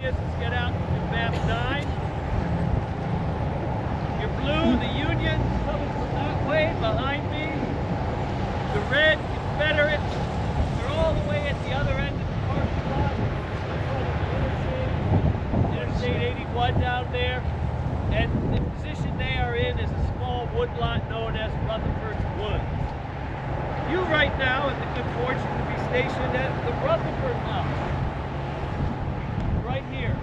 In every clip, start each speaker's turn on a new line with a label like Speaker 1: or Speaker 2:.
Speaker 1: Let's get out to map 9. Your blue, the Union, coming from that way behind me. The red, Confederates, they're all the way at the other end of the parking lot. Interstate 81 down there. And the position they are in is a small woodlot known as Rutherford's Woods. You right now have the good fortune to be stationed at the Rutherford House. Right here.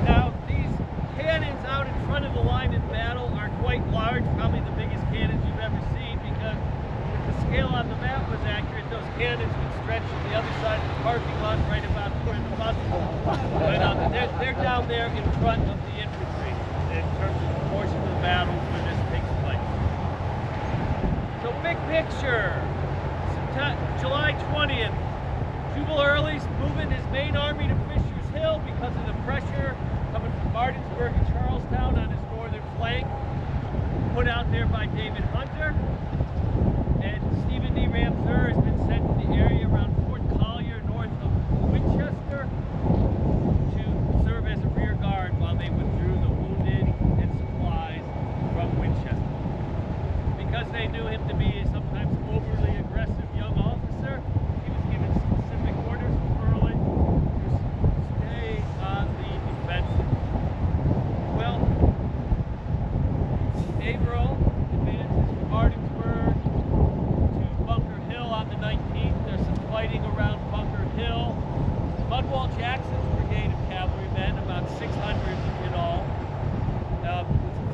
Speaker 1: Now, these cannons out in front of the line in battle are quite large, probably the biggest cannons you've ever seen, because if the scale on the map was accurate, those cannons would stretch to the other side of the parking lot right about where the buses are. They're down there in front of the infantry in terms of the portion of the battle where this takes place. So big picture, July 20th, Jubal Early's moving his main army to Fisher's Hill because of the pressure coming from Martinsburg and Charlestown on his northern flank, put out there by David Hunter. And Stephen D. Ramseur has been sent to the area around Fort Collier north of Winchester to serve as a rear guard while they withdrew the wounded and supplies from Winchester. Because they knew him to be a sometimes overly aggressive young officer, he was given specific orders from Early to stay on the defensive. Well, Averill advances from Martinsburg to Bunker Hill on the 19th. There's some fighting around Bunker Hill. Mudwall Jackson's brigade of cavalrymen, about 600 in all, with a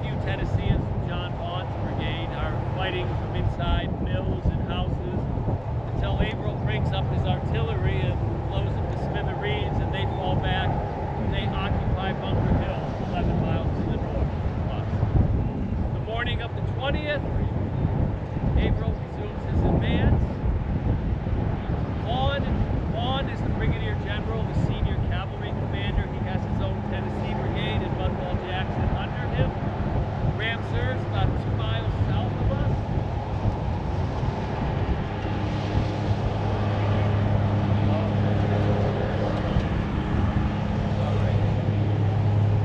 Speaker 1: few Tennesseans from John Vaughn's brigade, are fighting from inside mills and houses until Averill brings up his artillery and blows them to smithereens, and they fall back and they occupy Bunker Hill, 11 miles to the north of us. The morning of the 20th, Averill resumes his advance. Vaughn is the brigadier general, the senior cavalry commander. He has his own Tennessee brigade and Mudwall Jackson under him. Ramseur is about 2 miles south of us.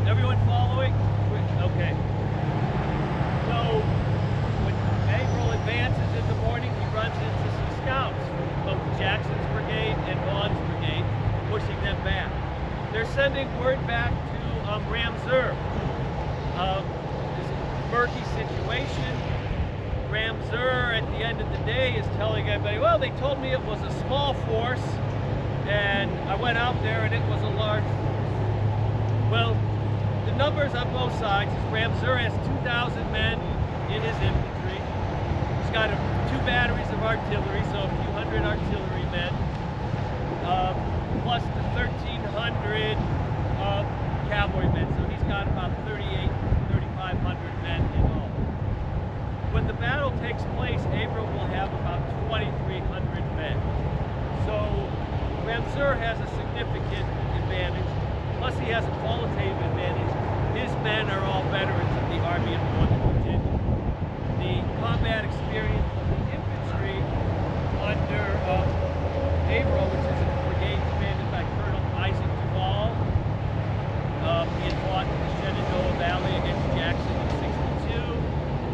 Speaker 1: Everyone following? Okay. So when Averill advances in the morning, he runs into some scouts from both Jackson's brigade and Vaughn's brigade, pushing them back. They're sending word back to Ramseur. This is a murky situation. Ramseur, at the end of the day, is telling everybody, well, they told me it was a small force, and I went out there and it was a large force. Well, the numbers on both sides is Ramseur has 2,000 men in his infantry. He's got 2 batteries of artillery, so a few hundred artillery men, plus the 1,300 cavalrymen. So he's got about 3,500 men in all. When the battle takes place, Averill will have about 2,300 men. So Ramseur has a significant advantage, plus he has a qualitative advantage. His men are all veterans of the Army of Northern Virginia. The combat experience of the infantry under Averill, which is a brigade commanded by Colonel Isaac Duval, he had fought in the Shenandoah Valley against Jackson in '62.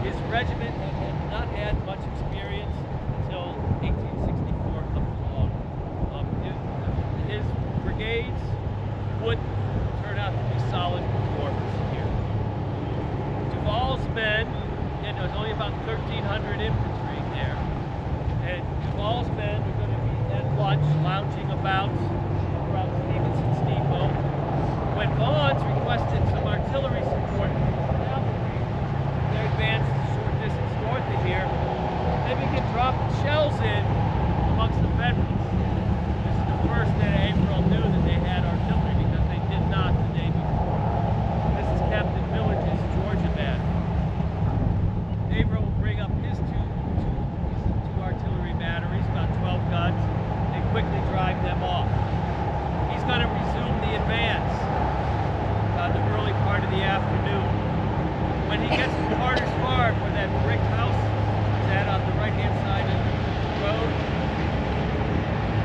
Speaker 1: His regiment had not had much experience until 1864 comes along. His brigades would turn out to be solid performers here. Duval's men, and there was only about 1,300 infantry there, and Duval's men were going to be at lunch, lounging about around Stevenson's Depot, when Vaughn's requested some artillery support from the cavalry. They advanced a short distance north of here. They began dropping shells in amongst the veterans. This is the first that Averill knew that they had artillery, because they did not the day before. This is Captain Village's Georgia battery. Averill will bring up his two artillery batteries, about 12 guns, and quickly drive them off. He's going to resume the advance about the early part of the afternoon. When he gets to Carter's Farm, where that brick house is at on the right-hand side of the road,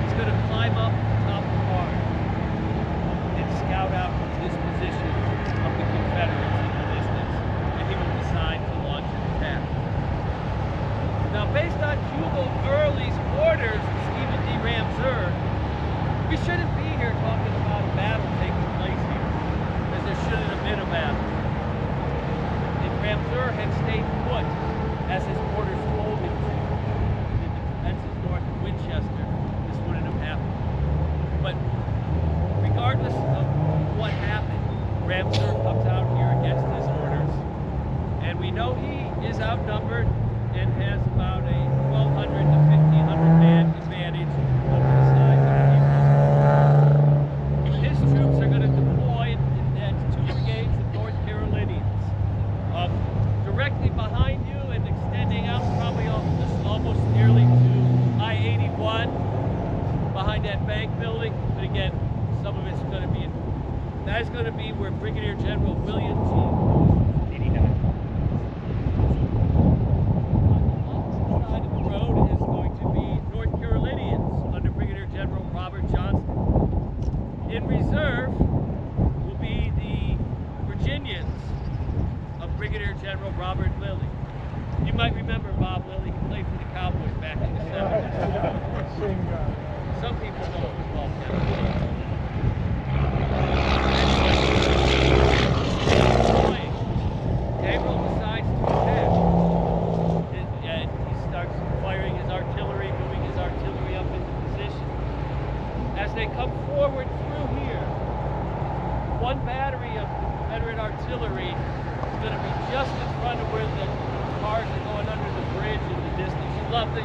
Speaker 1: he's going to climb up the top of the barn. had stayed put as his orders told him to in the defenses north of Winchester, this wouldn't have happened. But regardless of what happened, Ramseur comes out here against his orders, and we know he is outnumbered and has about a 1,200 to 1,500 man advantage over the size of the Hebrews. His troops are going to deploy in that 2 brigades of North Carolinians. Directly behind you and extending out probably almost nearly to I-81 behind that bank building. But again, some of it's going to be that's going to be where Brigadier General William G. On the opposite side of the road is going to be North Carolinians under Brigadier General Robert Johnston. In reserve will be the Virginians of Brigadier General Robert Lilly. You might remember Bob Lilly. He played for the Cowboys back in the 70s. Some people know football players. Gabriel decides to attack. And he starts firing his artillery, moving his artillery up into position. As they come forward through here, one battery of Confederate artillery is going to be just in front of where the cars are going under the bridge in the distance.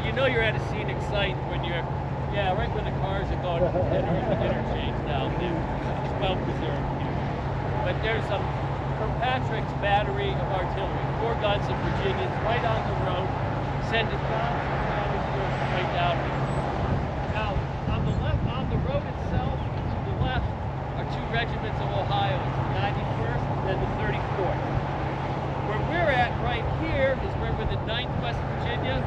Speaker 1: You know you're at a scenic site when you're, right where the cars are going to the interchange now. It's well preserved here. But there's some Kirkpatrick's battery of artillery, 4 guns of Virginians right on the road, send it down to Kearneysville, right down here. Now, on the left, on the road itself, to the left, are 2 regiments of Ohio, the 91st and the 34th. Where we're at right here is where we're the 9th West Virginia,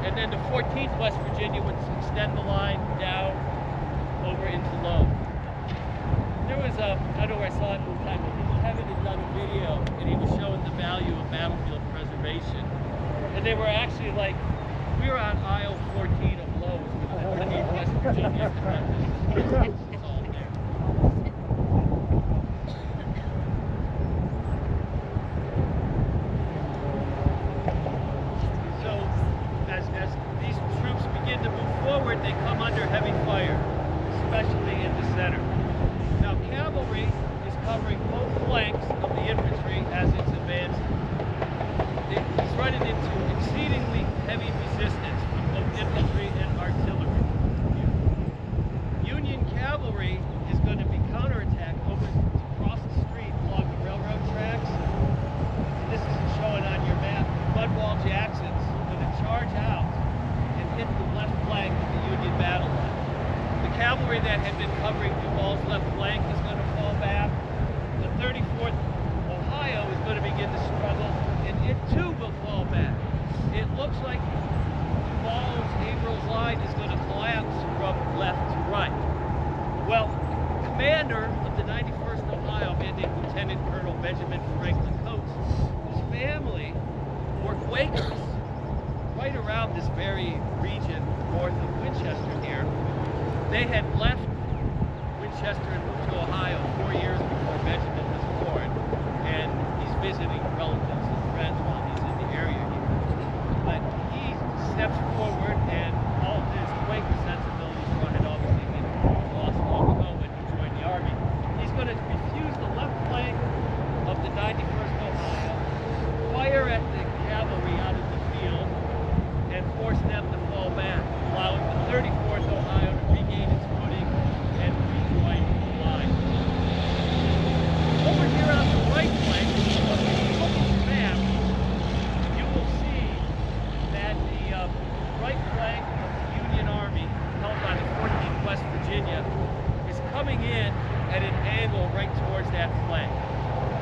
Speaker 1: and then the 14th West Virginia would extend the line down over into Lowe. There was I don't know where I saw it one time, but Kevin had done a video, and he was showing the value of battlefield preservation. And they were actually like, we were on aisle 14 of Lowe's with the 14th West Virginia. It's all there. So, as these troops begin to move forward, they come under heavy fire, especially in the center. Now, cavalry is covering both flanks of the infantry as it's advancing. He's running into exceedingly heavy resistance from both infantry and artillery. Union cavalry is going to be counterattacked over across the street along the railroad tracks. This isn't showing on your map. Mudwall Jackson's going to charge out and hit the left flank of the Union battle line. The cavalry that had been covering Duval's left flank is going to fall back. The 34th Ohio is going to begin to struggle, and it too will fall back. It looks like Duval's April's line is going to collapse from left to right. Well, the commander of the 91st Ohio, a man named Lieutenant Colonel Benjamin Franklin Coates, his family were Quakers right around this very region north of Winchester here. They had left Winchester and moved to Ohio 4 years before Benjamin was born, and he's visiting relatives and friends while he's in the area here. But he steps forward, and all of his Quaker sensibilities had obviously been lost long ago when he joined the Army. He's going to refuse the left flank of the 91st Ohio, fire at the cavalry out of the field, and force them to fall back, allowing the 34th Ohio to regain its footing and rejoin the line. Over here on the right flank, if you look at the map, you will see that the right flank of the Union Army, held by the 14th West Virginia, is coming in at an angle right towards that flank.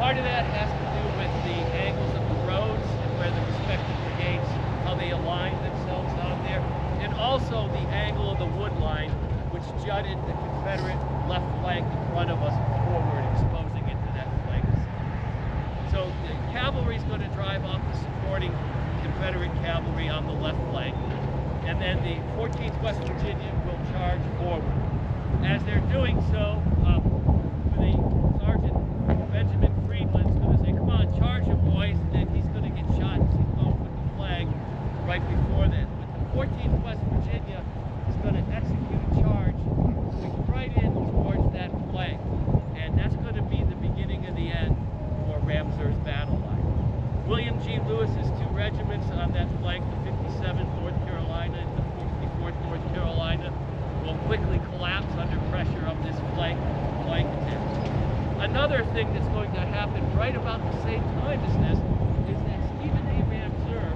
Speaker 1: Part of that has to do with the angles of the roads and where the respective brigades, how they align themselves on there, and also the angle of the wood line, which jutted the Confederate left flank in front of us forward, exposing it to that flank. So the cavalry is going to drive off the supporting Confederate cavalry on the left flank, and then the 14th West Virginia will charge forward. As they're doing so, the Sergeant Benjamin Friedland's going to say, "Come on, charge him, boys," and then he's going to get Another thing that's going to happen right about the same time as this is that Stephen A. Ramseur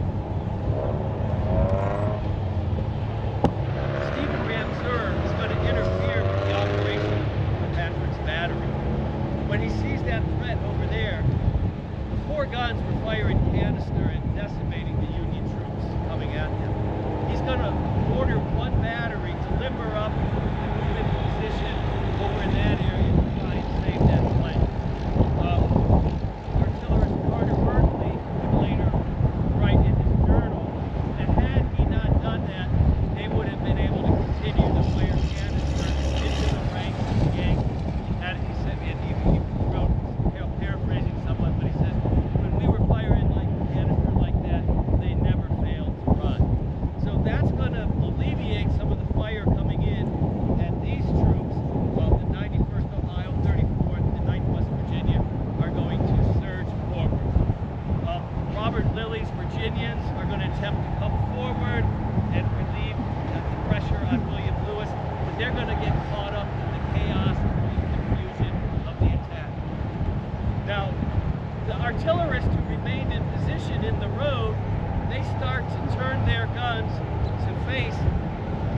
Speaker 1: is going to interfere with the operation of Patrick's battery. When he sees that threat over there, 4 guns were firing canister and decimating the Union troops coming at him. He's going to order 1 battery to limber up and move into position over in that area to try and save that flank. Artillerist Carter Berkeley would later write in his journal that had he not done that, they would have been able to continue to fire canister into the ranks of the gang. And he said, and he wrote, paraphrasing somewhat, but he said, when we were firing like canister like that, they never failed to run. So that's going to alleviate some of the fire coming in, and these troops of the 91st Ohio, 34th, and 9th West Virginia are going to surge forward. Robert Lilly's Virginians are going to attempt to come forward and relieve the pressure on William Lewis, but they're going to get caught up in the chaos and confusion of the attack. Now, the artillerists who remained in position in the road, they start to turn their guns to face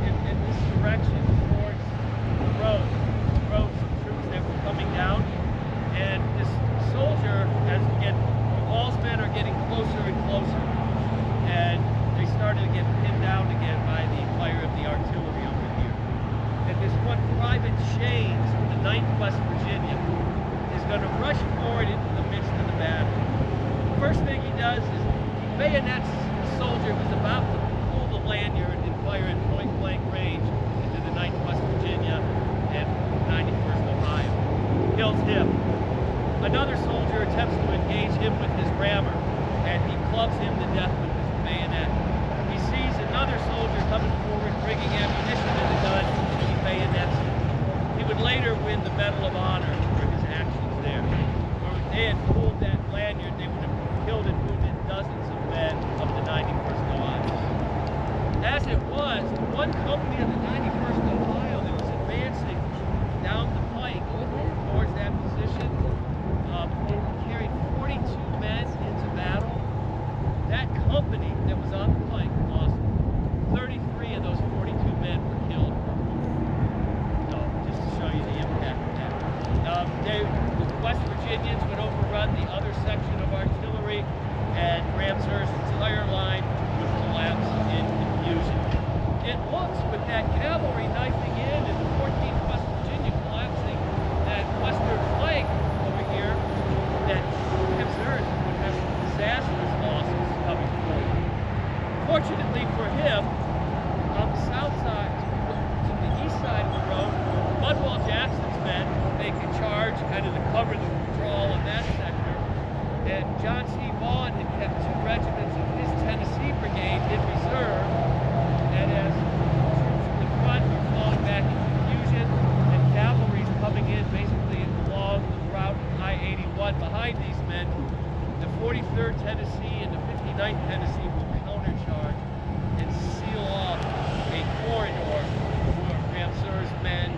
Speaker 1: in this direction towards the road. Some troops that were coming down, and this soldier, as again, Hall's men are getting closer and closer, and they started to get pinned down again by the fire of the artillery over here. And this one Private Shanes from the 9th West Virginia is going to rush forward into the midst of the battle. First thing he does is he bayonets the soldier who's about to pull the lanyard and fire at point-blank range into the 9th West Virginia and 91st Ohio. Kills him. Another soldier attempts to engage him with his rammer, and he clubs him to death with his bayonet. He sees another soldier coming forward bringing ammunition in the gun, and he bayonets him. He would later win the Medal of Honor for his actions there. Or if they had pulled that lanyard, they would have killed and wounded dozens of men of the 91st Ohio. As it was, one company of the 91st Ohio that was advancing down the pike towards that position, it carried 42 men into battle. That company that was on the pike lost 33 of those 42 men were killed. So, just to show you the impact of that. The West Virginians would overrun the other section of artillery, and Ramseur's entire line would collapse in confusion. It looks, with that cavalry knifing in and the 14th West Virginia collapsing that western flank over here, that Ramseur would have disastrous losses coming forward. Fortunately for him, on the south side, to the east side of the road, Mudwell Jackson's men make a charge kind of to cover the withdrawal in that sector, and John C. Vaughn had kept 2 regiments of his Tennessee Brigade in reserve, and as troops in the front are falling back in confusion, and cavalry's coming in basically along the route of I-81 behind these men, the 43rd Tennessee and the 59th Tennessee will countercharge and seal off a corridor for Ramseur's men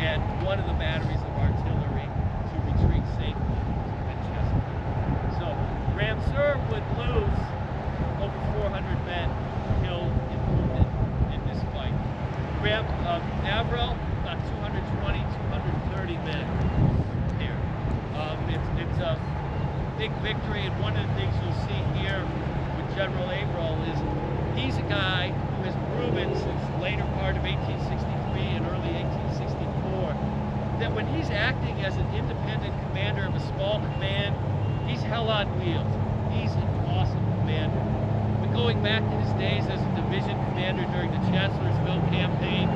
Speaker 1: and one of the batteries of artillery to retreat safely to Winchester. So Ramseur would lose over 400 men killed and wounded in this fight. Avril, about 220, 230 men there. It's a big victory, and one of the things you'll see here with General Averill is he's a guy who has proven since the later part of 1863 and early 1864 that when he's acting as an independent commander of a small command, he's hell on wheels. He's an awesome commander. But going back to his days as a division commander during the Chancellorsville campaign,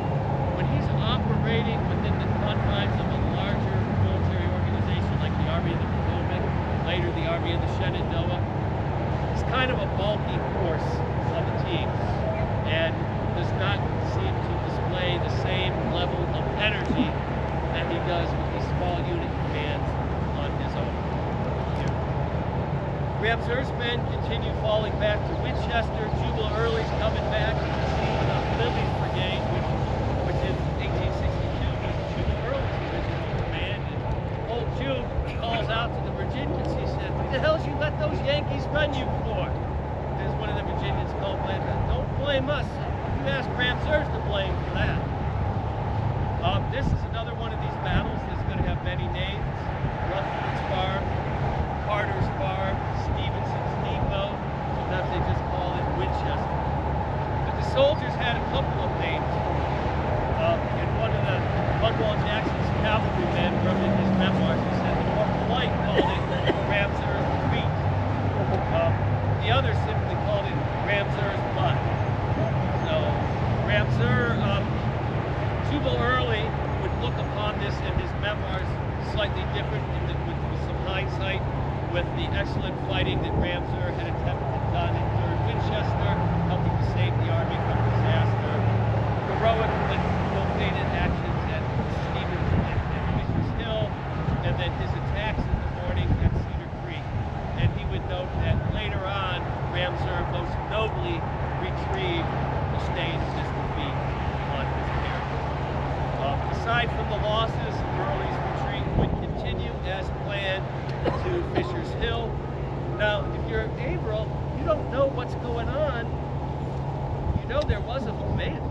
Speaker 1: when he's operating within the confines of a larger military organization like the Army of the Potomac, later the Army of the Shenandoah, he's kind of a bulky horse of a team and does not seem to display the same level of energy that he does with these small unit commands on his own. Ramseur's men continue falling back to Winchester. Jubal Early's coming back to the scene of Lilly's brigade, which in 1862 was Jubal Early's original command. And old Jubal Duke calls out to the Virginians. He said, "What the hell you let those Yankees run you for?" There's one of the Virginians called blame. "Don't blame us. You ask Ramseurs to blame for that." This is another one of these battles that's going to have many names. Rutherford's Farm, Carter's Farm, Stevenson's Depot. Sometimes they just call it Winchester. But the soldiers had a couple of names. And one of the Bunwall Jackson's cavalrymen from his memoirs, he said the more polite called it Ramseur's Retreat. The others simply called it Ramseur's Butt. So Ramseur, Jubal Early would look upon this in his memoirs slightly different with some hindsight, with the excellent fighting that Ramseur had attempted done in 3rd Winchester, helping to save the army from disaster, heroic but ill-fated actions at Stevens and Fisher's Hill, and then his attacks in the morning at Cedar Creek. And he would note that later on, Ramseur most nobly retrieved the stains of this defeat on his character. Aside from the losses, Early's retreat would continue as planned to Fisher's Hill. Now, if you're Averill, you don't know what's going on. You know there was a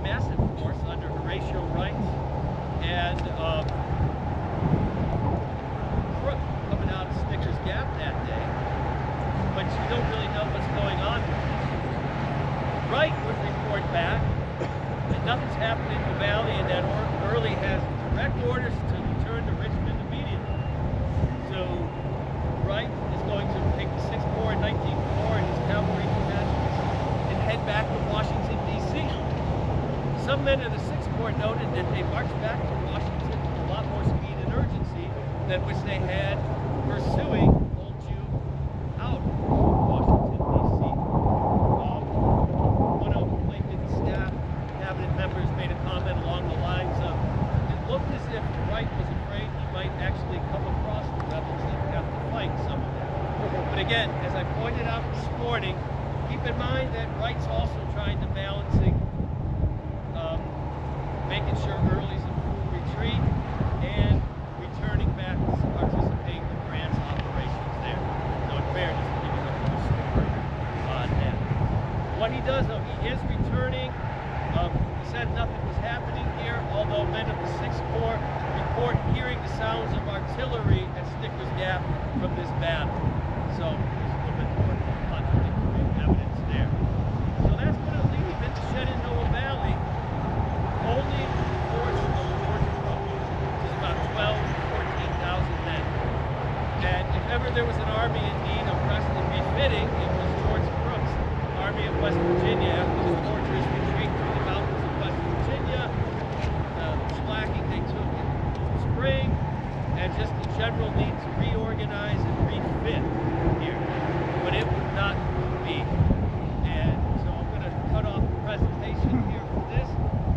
Speaker 1: massive force under Horatio Wright and Crook coming out of Snicker's Gap that day, but you don't really know what's going on. Wright would report back that nothing's happened in the valley and that Early has direct orders to return to Richmond immediately. So Wright is going to take the 6th Corps and 19th Corps and his cavalry detachments and head back to Washington, D.C. Some men of the 6th Corps noted that they marched back to Washington with a lot more speed and urgency than which they had pursuing Old Jew out of Washington, D.C. One of Lincoln's staff cabinet members made a comment along the lines of, it looked as if Wright was afraid he might actually come across the rebels and have to fight some of them. But again, as I pointed out this morning, keep in mind that Wright's also trying to balancing making sure Early's in full retreat and returning back to participate in Grant's operations there. So in fairness, to give you the full story on that. What he does, though, he is returning. He said nothing was happening here, although men of the 6th Corps report hearing the sounds of artillery at Snicker's Gap from this battle. So there's a little bit more contradictory evidence there. So that's going to lead him into Shenandoah Valley. Only force of Georgia Crook, which is about 12,000 to 14,000 men. And if ever there was an army in need of rest and refitting, it was George Crook's Army of West Virginia after the torturous retreat through the mountains of West Virginia, the slacking they took in the spring, and just the general need to reorganize and refit here. But it would not be. And so I'm going to cut off the presentation here for this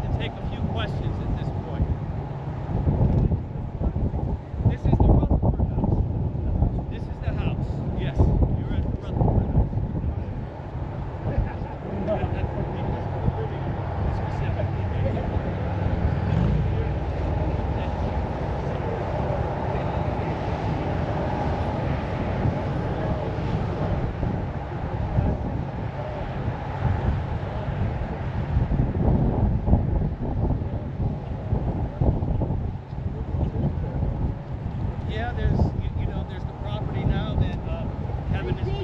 Speaker 1: and take a few questions at this point. This is the Rutherford house. This is the house. Yes, you're at the Rutherford house. Yeah, there's the property now that Kevin is